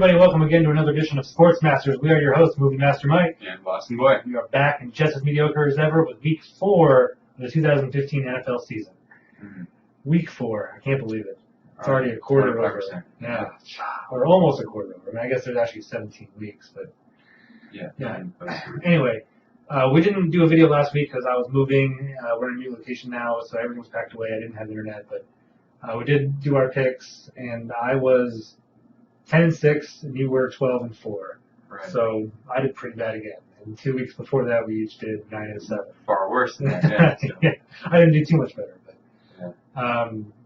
everybody. Welcome again to another edition of Sports Masters. We are your hosts, Movie Master Mike. And Boston Boy. We are back and just as mediocre as ever with Week 4 of the 2015 NFL season. Mm-hmm. Week 4. I can't believe it. It's already a quarter over. Yeah. Or almost a quarter over. I mean, I guess there's actually 17 weeks, but yeah. Anyway, we didn't do a video last week because I was moving. We're in a new location now, so everything was packed away. I didn't have internet, but we did do our picks, and I was 10-6, and you were 12-4. Right. So I did pretty bad again. And 2 weeks before that, we each did 9-7. Far worse than that. Yeah, so. Yeah, I didn't do too much better.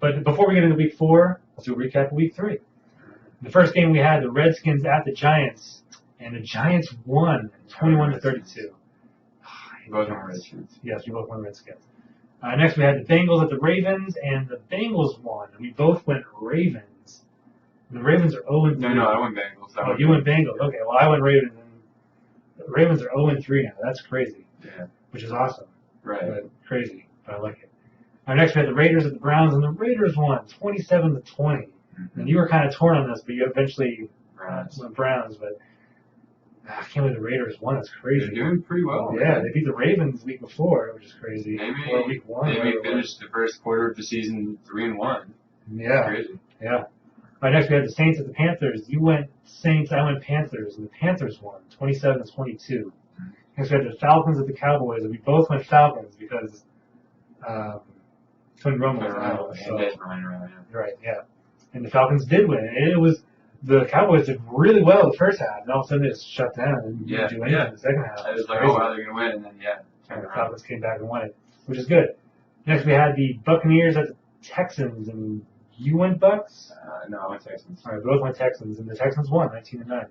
But before we get into Week 4, let's do a recap of Week 3. The first game we had the Redskins at the Giants, and the Giants won 21-32. Both won Redskins. Yes, we both won Redskins. Next, we had the Bengals at the Ravens, and the Bengals won. And we both went Ravens. And the Ravens are 0-3. No, I went Bengals. Oh, you went Bengals. Okay, well, I went Ravens. And the Ravens are 0-3 now. That's crazy. Yeah. Which is awesome. Right. But crazy. But I like it. Next, we had the Raiders at the Browns, and the Raiders won 27-20. Mm-hmm. And you were kind of torn on this, but you eventually went Browns. But I can't believe the Raiders won. That's crazy. They're doing pretty well. Yeah, they beat the Ravens week before, which is crazy. Or week 1. Maybe finished the first quarter of the season 3-1. Yeah. That's crazy. Yeah. Next, we had the Saints at the Panthers. You went Saints, I went Panthers, and the Panthers won 27-22. Mm-hmm. Next, we had the Falcons at the Cowboys, and we both went Falcons because Twin Romo was out. So. Right, yeah. And the Falcons did win. And the Cowboys did really well the first half, and all of a sudden they just shut down and didn't do anything in the second half. I was like, oh, wow, they're going to win, and then, and the Falcons came back and won it, which is good. Next, we had the Buccaneers at the Texans, and you went Bucks? No, I went Texans. All right, both went Texans, and the Texans won 19-9.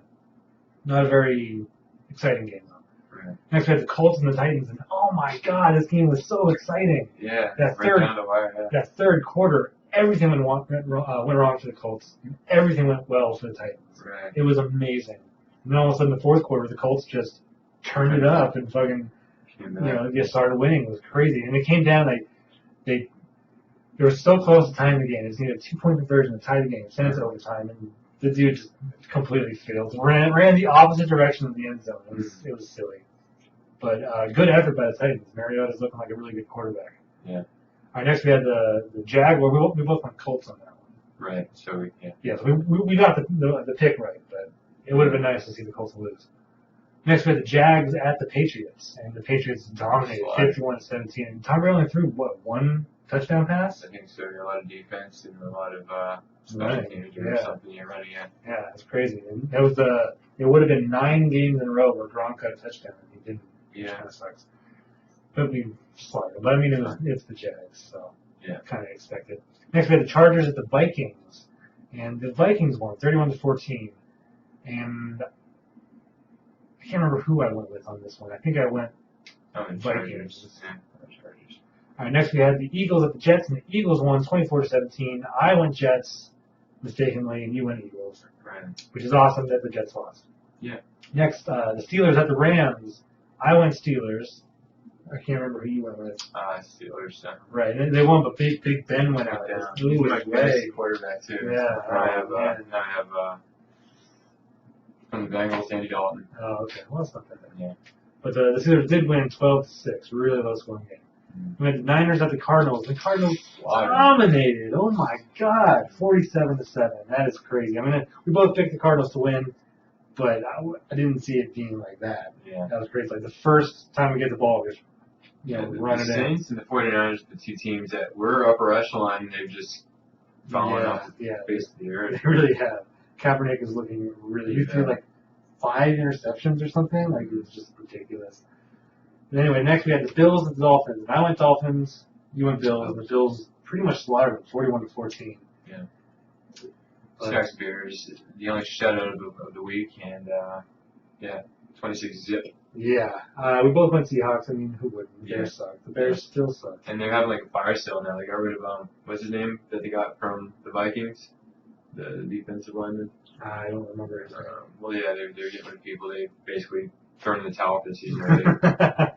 Not a very exciting game, though. Right. Next, we had the Colts and the Titans, and oh my God, this game was so exciting. Yeah, that third quarter, everything went wrong for the Colts. Everything went well for the Titans. Right. It was amazing. And then all of a sudden, the fourth quarter, the Colts just turned it up and fucking, just started winning. It was crazy. And it came down, they were so close to tying the game. It was needed a 2-point conversion to tie the game, send it to overtime, and the dude just completely failed. Ran the opposite direction of the end zone. It was silly. But good effort by the Titans. Mariota's looking like a really good quarterback. Yeah. All right, next we had the Jaguars. We both went Colts on that one. Right. So Yeah, so we got the pick right, but it would have been nice to see the Colts lose. Next we had the Jags at the Patriots, and the Patriots dominated 51-17. And Tom Brady only threw one touchdown pass? I think so. A lot of defense and a lot of special teams or something. Yeah, that's crazy. And it would have been 9 games in a row where Gronk got a touchdown and he didn't. Yeah. Which kind of sucks. But we slaughtered. But I mean, it's the Jags, so kind of expected. Next, we had the Chargers at the Vikings, and the Vikings won 31-14. And I can't remember who I went with on this one. I think I went Vikings. Chargers. All right, next we had the Eagles at the Jets, and the Eagles won 24-17. I went Jets mistakenly, and you went Eagles. Right. Which is awesome that the Jets lost. Yeah. Next, the Steelers at the Rams. I went Steelers. I can't remember who you went with. Steelers. Right, and they won, but Big Ben went out. He was my best quarterback too. Yeah. I have from the Bengals, Andy Dalton. Oh, okay. Well, that's not that bad. Yeah. But the Steelers did win 12-6. Really low scoring game. We had the Niners at the Cardinals. The Cardinals dominated. Oh my God, 47-7. That is crazy. I mean, we both picked the Cardinals to win. But I didn't see it being like that. Yeah. That was crazy. Like the first time we get the ball, just run it in. The Saints and the 49ers, the two teams that were upper echelon, they've just fallen off the face of the earth. They really have. Kaepernick is looking really. He threw like 5 interceptions or something. Like it was just ridiculous. And anyway, next we had the Bills and the Dolphins. And I went Dolphins. You went Bills. And the Bills pretty much slaughtered them, 41-14. Yeah. Seahawks Bears, the only shutout of the week, and 26-zip. Yeah, we both went Seahawks. I mean, who wouldn't? The Bears suck. The Bears still suck. And they're having like a fire sale now. They got rid of what's his name that they got from the Vikings, the defensive lineman. I don't remember his name. Well, yeah, they're getting rid of people. They basically thrown in the towel for the season already.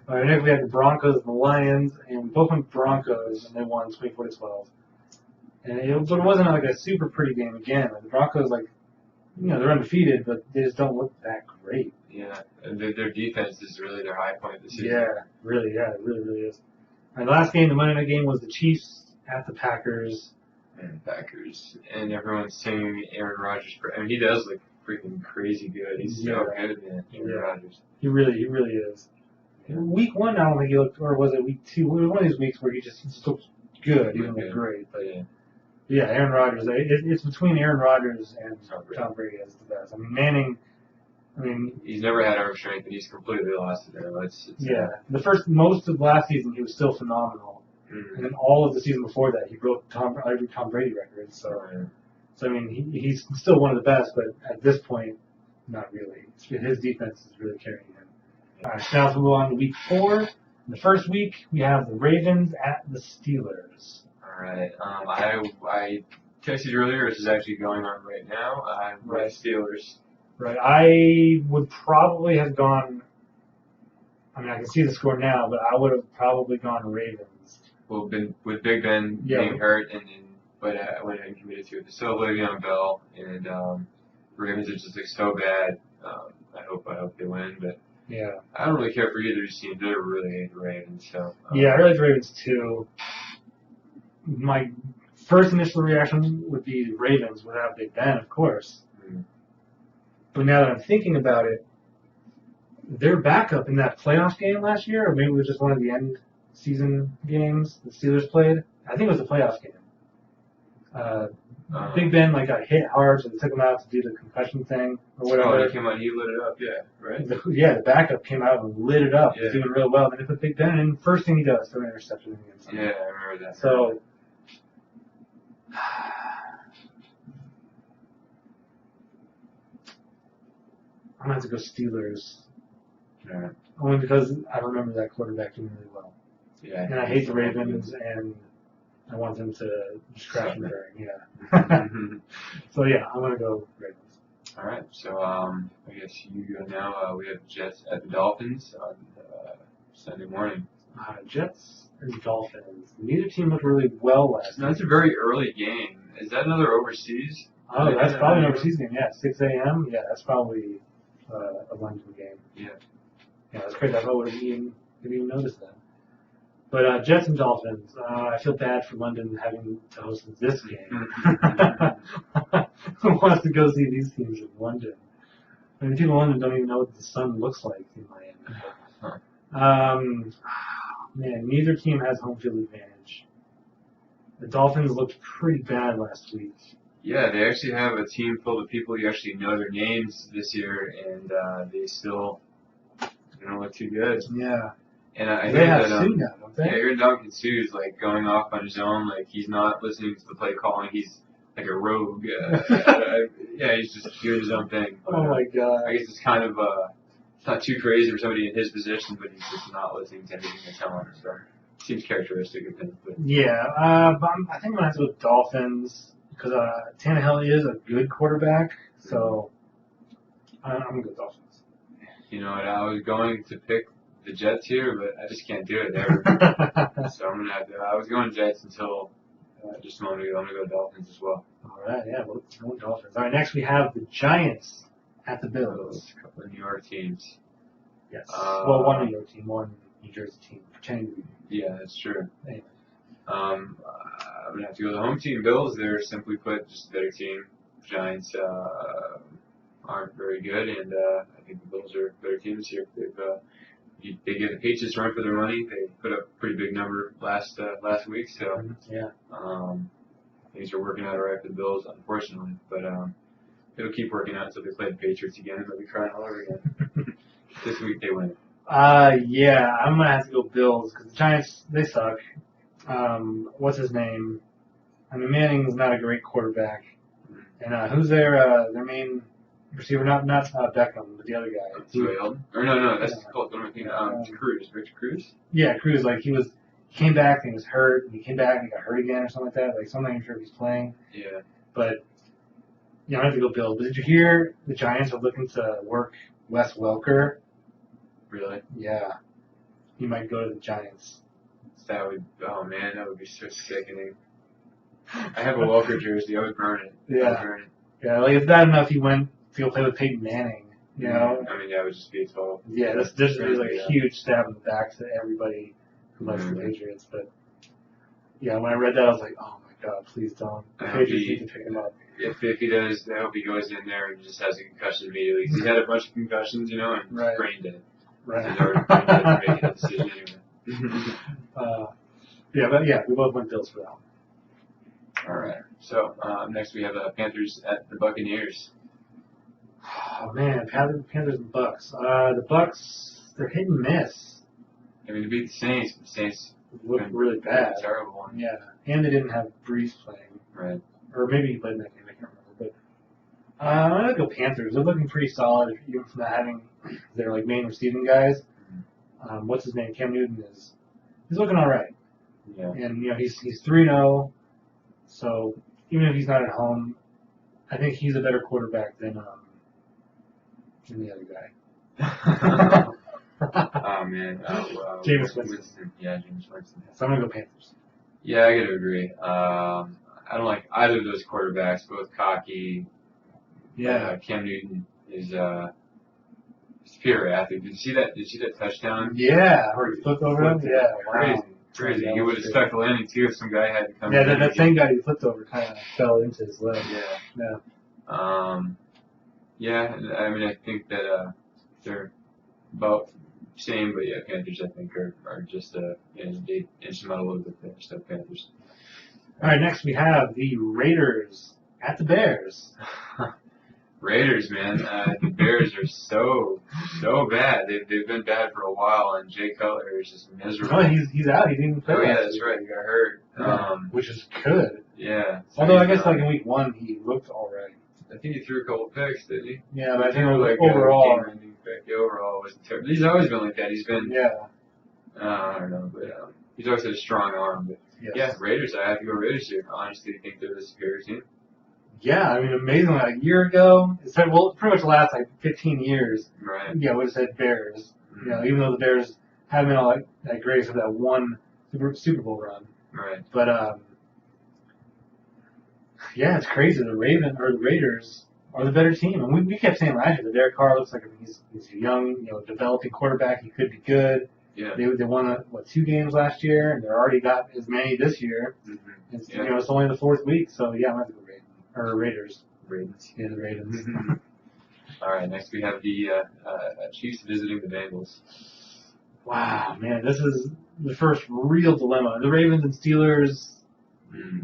All right, next we had the Broncos and the Lions, and both went Broncos, and they won 24-12. But it wasn't like a super pretty game again. Like the Broncos they're undefeated, but they just don't look that great. Yeah, and their defense is really their high point this season. Yeah, really is. And the last game, the Monday night game, was the Chiefs at the Packers. And Packers, and everyone's saying Aaron Rodgers. I mean, he does look freaking crazy good. He's so good, man. Aaron Rodgers. He really is. Yeah. Week 1, I don't think he looked, or was it week 2? It was one of these weeks where he just looked good. He didn't look great, but yeah, Aaron Rodgers. It's between Aaron Rodgers and Tom Brady as the best. I mean, Manning. He's never had arm strength, and he's completely lost it there. Most of last season he was still phenomenal, and then all of the season before that he broke every Tom Brady record. So I mean, he's still one of the best, but at this point, not really. His defense is really carrying him. All right, now let's move on to week 4. In the first week, we have the Ravens at the Steelers. All right. I texted you earlier. This is actually going on right now. I'm right. Steelers. Right. I would probably have gone. I mean, I can see the score now, but I would have probably gone Ravens. Well, with Big Ben being hurt, but I went ahead and committed to it. They're still living on Bell, and Ravens are just like so bad. I hope they win, but I don't really care for either team. I really hate the Ravens. So I really like the Ravens too. My first initial reaction would be the Ravens without Big Ben, of course. But now that I'm thinking about it, their backup in that playoff game last year, or maybe it was just one of the end season games the Steelers played. I think it was the playoff game. Big Ben got hit hard, so they took him out to do the concussion thing or whatever. Oh, he came out, he lit it up, right? The backup came out and lit it up. He was doing real well. Then they put Big Ben in. First thing he does, throw an interception against him. Yeah, I remember that. So. I'm going to have to go Steelers. Yeah. Only because I remember that quarterback doing really well. Yeah. And I hate the Ravens, and I want them to just crash and burn. So, I'm going to go Ravens. All right. So, I guess you go now. We have Jets at the Dolphins on Sunday morning. Jets and Dolphins. Neither team looked really well last night. That's a very early game. Is that another overseas? Oh, that's probably an overseas game. 6 a.m. Yeah, that's probably a London game. Yeah, that's crazy. I probably didn't even notice that. But Jets and Dolphins. I feel bad for London having to host this game. Who wants to go see these teams in London? I mean, people in London don't even know what the sun looks like in Miami. Man, neither team has home field advantage. The Dolphins looked pretty bad last week. Yeah, they actually have a team full of people you actually know their names this year, and they still don't look too good. Yeah. And I they hear have that, Sue now, don't they? Yeah, Aaron Duncan Sue's going off on his own. He's not listening to the play calling. He's like a rogue. He's just doing his own thing. But, oh my God. I guess it's kind of it's not too crazy for somebody in his position, but he's just not listening to anything they tell him. So seems characteristic of him. But. Yeah, but I think I'm gonna have to go with Dolphins because Tannehill is a good quarterback. So I'm gonna go Dolphins. You know, I was going to pick the Jets here, but I just can't do it there. So I'm gonna have to. I was going Jets until just a moment ago. I'm gonna go Dolphins as well. All right, we'll go Dolphins. All right, next we have the Giants at the Bills. A couple of New York teams. Yes. One New York team, one New Jersey team. Pretending to be. Yeah, that's true. Anyway. I'm gonna have to go with the home team. Bills. They're simply put just a better team. Giants aren't very good, and I think the Bills are a better team this year. They give the Patriots run for their money. They put up a pretty big number last week, so things are working out all right for the Bills, unfortunately. But it'll keep working out until they play the Patriots again, and they'll be crying all over again. This week they win. I'm gonna have to go Bills because the Giants they suck. What's his name? I mean, Manning's not a great quarterback, and who's their main receiver? Not Beckham, but the other guy. Or no, that's Colts. Cruz, Victor Cruz. Yeah, Cruz. He came back and he was hurt, and he came back and he got hurt again or something like that. So I'm not even sure if he's playing. Yeah. But I have to go Bills. But did you hear the Giants are looking to work Wes Welker? Really? Yeah. He might go to the Giants. That would be so sickening. I have a Welker jersey. I would burn it. Yeah. Yeah, like it's bad enough he went to go play with Peyton Manning. You know. I mean, that would just be a total. Yeah, this is like a huge stab in the back to everybody who likes the Patriots. But yeah, when I read that, I was like, oh my god, please don't. The Patriots need to pick him up. If he does, I hope he goes in there and just has a concussion immediately. Because he had a bunch of concussions, you know, and brained it. Right. And already brained it to make a decision anyway. Yeah, we both went Bills for that one. All right. So next we have the Panthers at the Buccaneers. Oh man, Panthers and Bucks. The Bucks, they're hit and miss. I mean, to beat the Saints look really bad. Terrible one. Yeah, and they didn't have Breeze playing. Right. Or maybe he played in that game. I can't remember. But I'm gonna go Panthers. They're looking pretty solid, even from not having their like main receiving guys. What's his name? Cam Newton he's looking all right. Yeah. And you know he's 3-0. So even if he's not at home, I think he's a better quarterback than the other guy. Oh man, Jameis Winston. Yeah, Jameis Winston. So I'm gonna go Panthers. Yeah, I gotta agree. I don't like either of those quarterbacks. Both cocky. Yeah. Cam Newton is a pure athlete. Did you see that touchdown? Yeah, where he flipped over him. Yeah, crazy. He would have stuck the landing too if some guy had to come. Yeah, that same guy he flipped over kind of fell into his leg. Yeah. Yeah, I mean, I think that they're about same, but yeah, Panthers I think are just they inch them out a little bit there. So Panthers. All right, next we have the Raiders at the Bears. Raiders, man, the Bears are so bad. They've been bad for a while, and Jay Cutler is just miserable. Oh, he's out. He didn't play. Oh yeah, that's right. He got hurt. Yeah, which is good. Yeah. So although I guess like in week 1 he looked all right. I think he threw a couple picks, didn't he? Yeah, but I think like overall. Overall was terrible. He's always been like that. He's been. Yeah. I don't know, but he's always had a strong arm. But yeah, Raiders. I have to go Raiders here. I honestly think they're the superior team. Yeah, I mean, amazingly, like a year ago, pretty much the last like 15 years. Right. Yeah, we would have said Bears. Mm-hmm. You know, even though the Bears haven't been all that great except that one Super Bowl run. Right. But yeah, it's crazy. The Raiders are the better team, and we kept saying last year that Derek Carr looks like he's a young, you know, developing quarterback. He could be good. Yeah. They won 2 games last year, and they already got as many this year. Mm-hmm. It's, you know, it's only the 4th week, so yeah, I'm gonna have to go Raiders. Ravens. Yeah, the Ravens. Mm-hmm. All right, next we have the Chiefs visiting the Bengals. Wow, man, this is the first real dilemma. The Ravens and Steelers,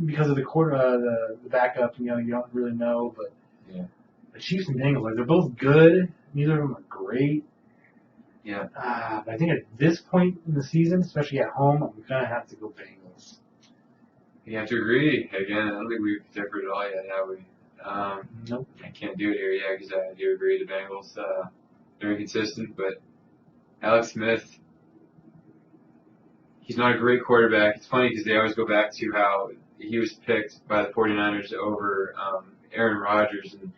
because of the backup, you know, you don't really know, but yeah, the Chiefs and Bengals, like they're both good. Neither of them are great. Yeah. But I think at this point in the season, especially at home, I'm gonna have to go Bengals. You have to agree. Again, I don't think we've differed at all yet, have we? Nope. I can't do it here, yeah, because I do agree the Bengals, they're inconsistent, but Alex Smith, he's not a great quarterback. It's funny because they always go back to how he was picked by the 49ers over Aaron Rodgers, and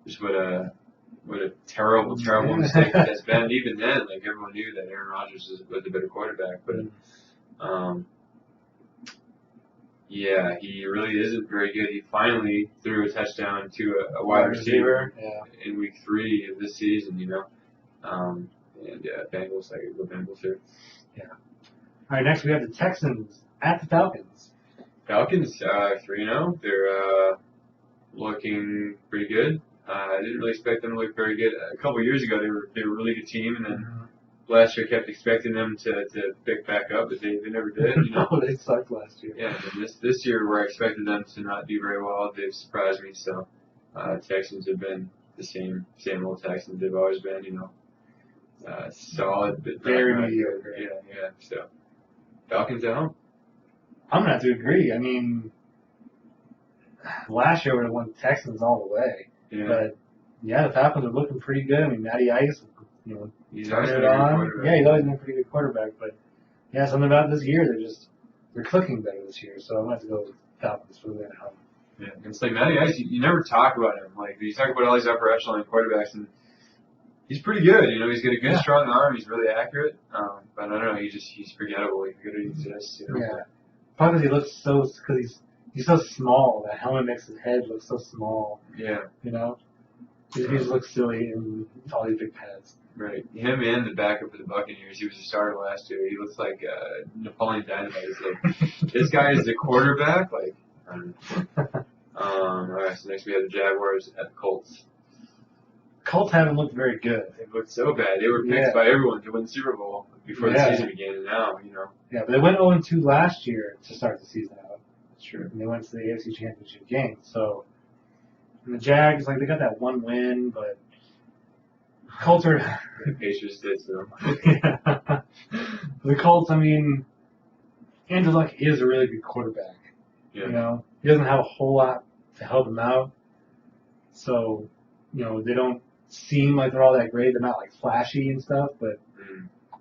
just what a terrible mistake that's been. And even then, like everyone knew that Aaron Rodgers was the better quarterback, but yeah, he really isn't very good. He finally threw a touchdown to a wide receiver in week 3 of this season, you know. And Bengals, I go Bengals here. Yeah. All right, next we have the Texans at the Falcons. Falcons, 3-0. They're looking pretty good. I didn't really expect them to look very good. A couple years ago, they were a really good team, and then last year kept expecting them to pick back up, but they never did. You know? No, they sucked last year. Yeah, and this year where I expected them to not do very well, they've surprised me. So Texans have been the same old Texans they've always been. You know, solid, but very mediocre. Yeah. So Falcons at home. I'm gonna have to agree. I mean, last year would have won Texans all the way. Yeah. But yeah, the Falcons are looking pretty good. I mean, Matty Ice, you know, he's always been yeah, he's always been a pretty good quarterback. But yeah, something about this year, they're clicking better this year. So I'm gonna have to go with Falcons for the win at home. Yeah, it's like Matty Ice. You never talk about him. Like you talk about all these upper echelon quarterbacks, and he's pretty good. You know, he's got a good, strong arm. He's really accurate. But I don't know. He's forgettable. He could exist. You know? Yeah. Probably because he looks because he's He's so small. That helmet makes his head look so small. Yeah. You know, he just looks silly in all these big pads. Right. Him and the backup for the Buccaneers. He was a starter last year. He looks like Napoleon Dynamite. It's like this guy is the quarterback. Like, I don't know. All right. So next we have the Jaguars at the Colts. Colts haven't looked very good. They looked so bad. They were picked by everyone to win the Super Bowl before the season began, and now, you know. Yeah, but they went 0-2 last year to start the season out. That's true. And they went to the AFC Championship game. So, and the Jags, like, they got that one win, but Colts are... The Patriots did, so. Yeah. The Colts, I mean, Andrew Luck is a really good quarterback. Yeah. You know, he doesn't have a whole lot to help him out. So, you know, they don't seem like they're all that great. They're not like flashy and stuff, but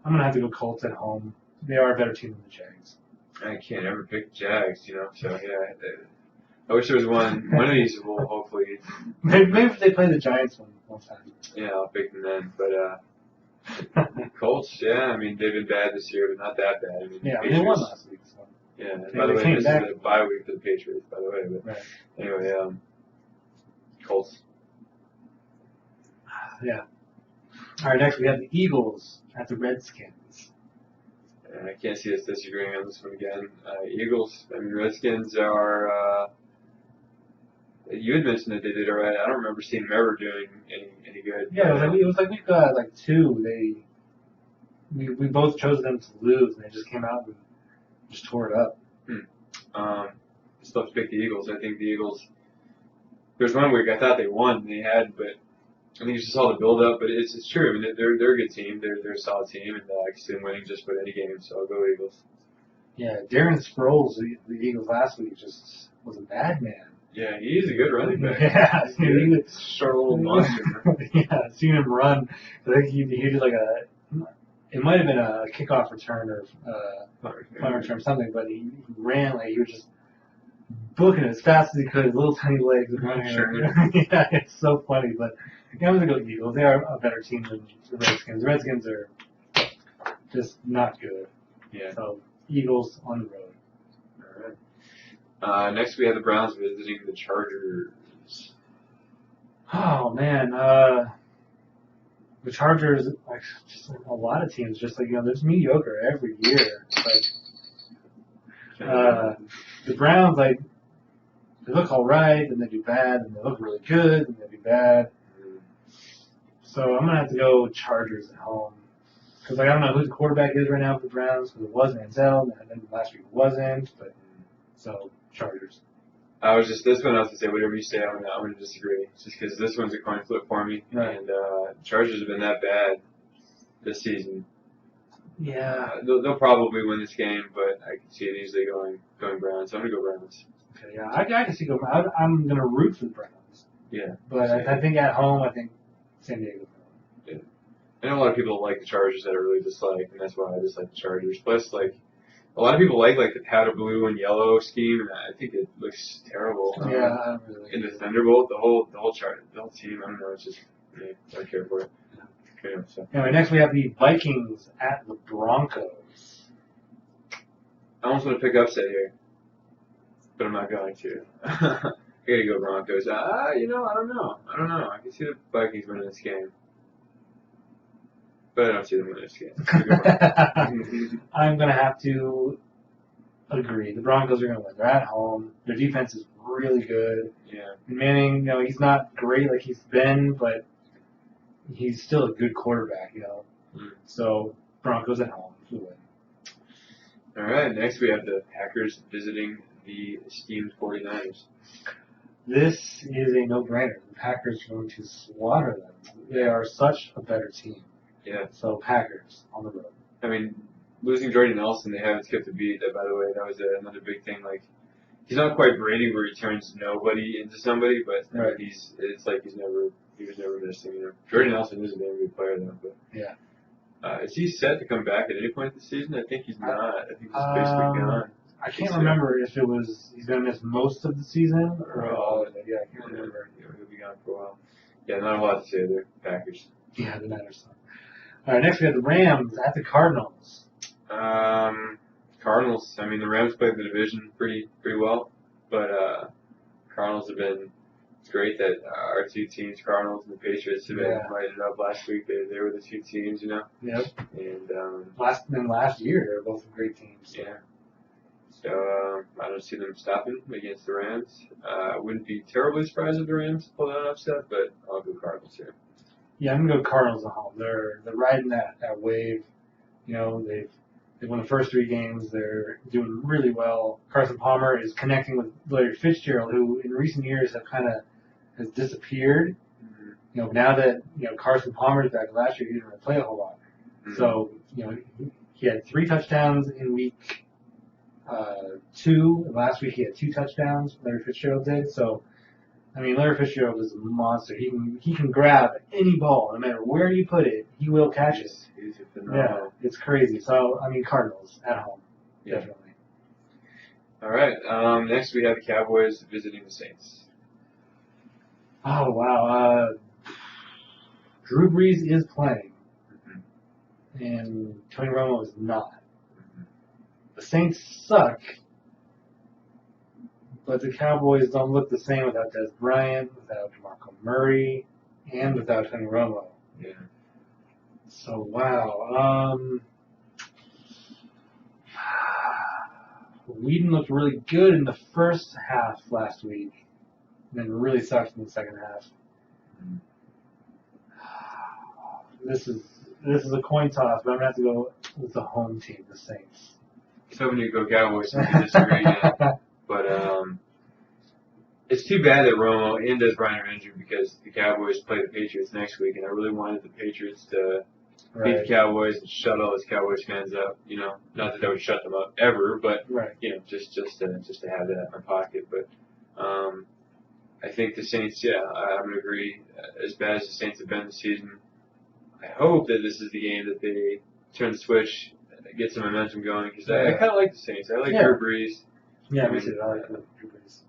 I'm going to have to go Colts at home. They are a better team than the Jags. I can't ever pick the Jags, you know, so yeah. I wish there was one of these will hopefully. Maybe if they play the Giants one time. Yeah, I'll pick them then. But Colts, yeah, I mean, they've been bad this year, but not that bad. I mean, yeah, they won last week. So. Yeah, and by the way, this is a bye week for the Patriots, by the way. But anyway, Colts. Yeah. All right, next we have the Eagles at the Redskins. I can't see us disagreeing on this one again. Eagles, I mean, Redskins are, you had mentioned that they did all right. I don't remember seeing them ever doing any good. Yeah, it was like we've got like two. We both chose them to lose, and they just came out and just tore it up. Still have to pick the Eagles. I think the Eagles, there's one week I thought they won, they had, but I think it's just all the build up, but it's true. I mean, they're a good team. They're a solid team, and I can see them winning just about any game. So I'll go Eagles. Yeah, Darren Sproles, the Eagles last week, just was a bad man. Yeah, he's a good running back. Yeah, he was a short little monster. Yeah, seeing him run. I think he did like it might have been a kickoff return or punt return or something, but he ran like he was just booking it as fast as he could, his little tiny legs and running. Yeah, it's so funny, but. Yeah, I'm going to go Eagles. They are a better team than the Redskins. The Redskins are just not good. Yeah. So, Eagles on the road. All right. Next, we have the Browns visiting the Chargers. Oh, man. The Chargers, like, just like a lot of teams, just like, you know, there's mediocre every year. Like, the Browns, like, they look all right, then they do bad, and they look really good, and they do bad. So I'm going to have to go Chargers at home. Because like, I don't know who the quarterback is right now for the Browns, because it was Manziel, and then last week it wasn't. But so, Chargers. This one I was going to say, whatever you say, I'm going to disagree. Just because this one's a coin flip for me. Right. And Chargers have been that bad this season. Yeah. They'll probably win this game, but I can see it easily going Browns. So I'm going to go Browns. Okay, yeah. I can see I'm going to root for the Browns. Yeah. But I think at home, I think San Diego. Yeah. I know a lot of people like the Chargers that I really dislike, and that's why I dislike the Chargers. Plus, like, a lot of people like the powder blue and yellow scheme, and I think it looks terrible. Yeah, I don't really like in the Thunderbolt, the whole team, I don't know, it's just, I don't care for it. Okay, so. Anyway, next we have the Vikings at the Broncos. I almost want to pick upset here, but I'm not going to. I gotta go Broncos. You know, I don't know. I can see the Vikings winning this game. But I don't see them winning this game. I'm going to have to agree. The Broncos are going to win. They're at home. Their defense is really good. Yeah. And Manning, you know, he's not great like he's been, but he's still a good quarterback, you know. So, Broncos at home. Win. All right, next we have the Packers visiting the esteemed 49ers. This is a no-brainer. The Packers are going to slaughter them. They are such a better team. Yeah. So Packers on the road. I mean, losing Jordy Nelson, they haven't skipped a beat. By the way, that was another big thing. Like, he's not quite Brady where he turns nobody into somebody, but right. It's like he was never missing. You know, Jordy Nelson is a very good player though. But yeah. Is he set to come back at any point this season? I think he's not. I think he's basically gone. I can't remember if it was he's going to miss most of the season or all of it. Yeah, I can't remember. He'll be gone for a while. Yeah, not a lot to say there. Packers. Yeah, the Niners. All right, next we have the Rams at the Cardinals. Cardinals. I mean, the Rams played the division pretty well. But Cardinals have been. It's great that our two teams, Cardinals and the Patriots, have been lighted up last week. They were the two teams, you know. Yep. And last year, they're both great teams. So. Yeah. So I don't see them stopping against the Rams. I wouldn't be terribly surprised if the Rams pull out an upset, but I'll go Cardinals here. Yeah, I'm gonna go Cardinals at home. They're riding that wave. You know, they won the first 3 games. They're doing really well. Carson Palmer is connecting with Larry Fitzgerald, who in recent years has disappeared. Mm-hmm. You know, now that Carson Palmer's back, last year he didn't really play a whole lot. Mm-hmm. So he had 3 touchdowns in week 2. And last week he had 2 touchdowns. Larry Fitzgerald did. So. I mean, Larry Fitzgerald is a monster. He can grab any ball, no matter where you put it, he will catch it. He's a phenomenal. Yeah, it's crazy. So, I mean, Cardinals at home, definitely. All right. Next we have the Cowboys visiting the Saints. Oh wow. Drew Brees is playing, and Tony Romo is not. The Saints suck. But the Cowboys don't look the same without Des Bryant, without DeMarco Murray, and without Tony Romo. Yeah. So, wow. Whedon looked really good in the first half last week, and then really sucked in the second half. This is a coin toss, but I'm going to have to go with the home team, the Saints. So when you go Cowboys, we can disagree again. But it's too bad that Romo and Des Bryant are injured because the Cowboys play the Patriots next week, and I really wanted the Patriots to beat the Cowboys and shut all those Cowboys fans up. You know, not that would shut them up ever, but you know, just to have that in my pocket. But I think the Saints, I'm gonna agree. As bad as the Saints have been this season, I hope that this is the game that they turn the switch, get some momentum going because I kind of like the Saints. I like Drew Brees. Yeah, me too. I like Drew Brees.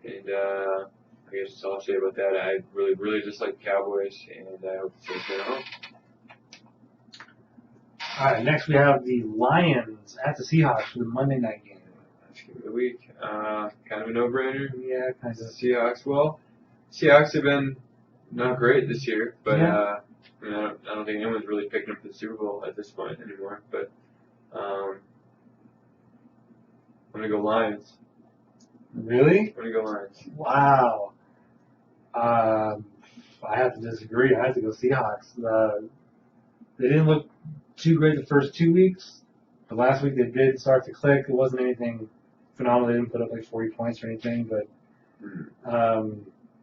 And I guess that's all I'll say about that. I really, really just like the Cowboys, and I hope the Saints win at home. All right, next we have the Lions at the Seahawks for the Monday night game. That's game of the week. Kind of a no-brainer. Yeah, kind of. The Seahawks. Well, Seahawks have been not great this year, but I don't think anyone's really picking up the Super Bowl at this point anymore. But I'm gonna go Lions. Really? I'm gonna go Lions. Wow. I have to disagree. I have to go Seahawks. They didn't look too great the first 2 weeks, but last week they did start to click. It wasn't anything phenomenal. They didn't put up like 40 points or anything, but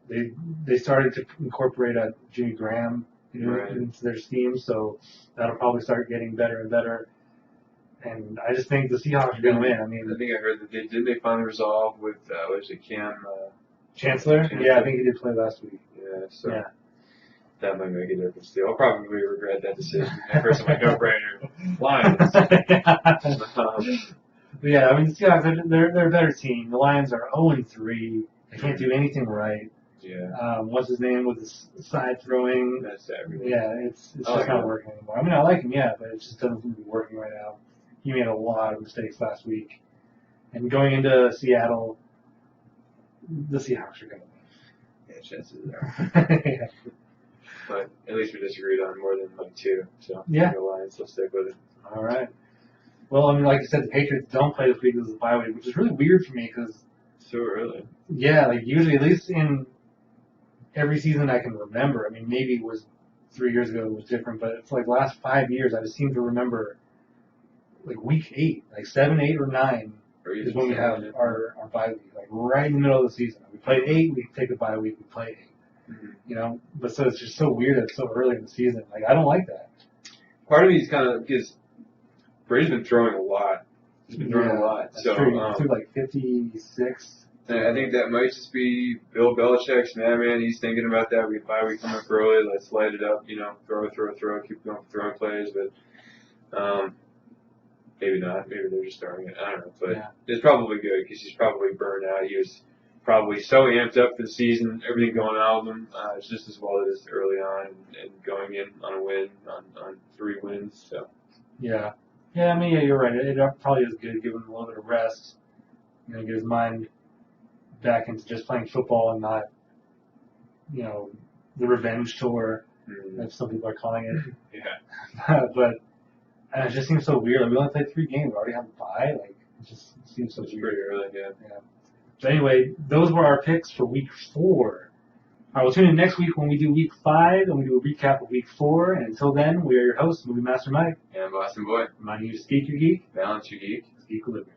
they started to incorporate Jimmy Graham into their scheme, so that'll probably start getting better and better. And I just think the Seahawks are going to win. I mean, I think I heard that they finally resolved with Cam Chancellor? Yeah, I think he did play last week. Yeah, so that might make a difference too. I'll probably regret that decision. At first, I'm like, no-brainer. Lions. Yeah, I mean, the Seahawks, they're a better team. The Lions are 0-3. They can't do anything right. Yeah. What's his name with his side throwing? That's everything. Yeah, it's just not working anymore. I mean, I like him, but it just doesn't seem to be working right now. He made a lot of mistakes last week. And going into Seattle, the Seahawks are going to win. Yeah, chances are. But at least we disagreed on more than like 2. So the Lions will stick with it. All right. Well, I mean, like you said, the Patriots don't play this week as a bye week, which is really weird for me because so early. Yeah, like usually, at least in every season I can remember. I mean, maybe it was 3 years ago it was different, but it's like the last 5 years I just seem to remember like week 8, like 7, 8, or 9 is when we have our bye week, like right in the middle of the season. We played 8, we take a bye week, we play 8. You know, but so it's just so weird that it's so early in the season. Like I don't like that. Part of me is kind of because Brady's been throwing a lot. He's been throwing a lot. That's so true. Threw like 56. And I think that might just be Bill Belichick's madman. He's thinking about that. We get bye week coming up early. Let's light it up. You know, throw, keep going throwing plays. But maybe not. Maybe they're just throwing it. I don't know. But it's probably good because he's probably burned out. He was probably so amped up for the season, everything going on with him. It's just as well as early on and going in on a win, on 3 wins. So. Yeah. Yeah, I mean, you're right. It probably is good to give him a little bit of rest. You know, get his mind back into just playing football and not, the revenge tour, as some people are calling it. Yeah. But it just seems so weird. Like, we only played 3 games. We already have a bye. Like, it just seems so It's weird. pretty early, yeah. But anyway, those were our picks for week 4. I will tune in next week when we do week 5 and we do a recap of week 4. And until then, we are your hosts, Movie Master Mike. And Boston Boy. Reminding you to speak your geek, Balance your geek. Geek Equilibrium.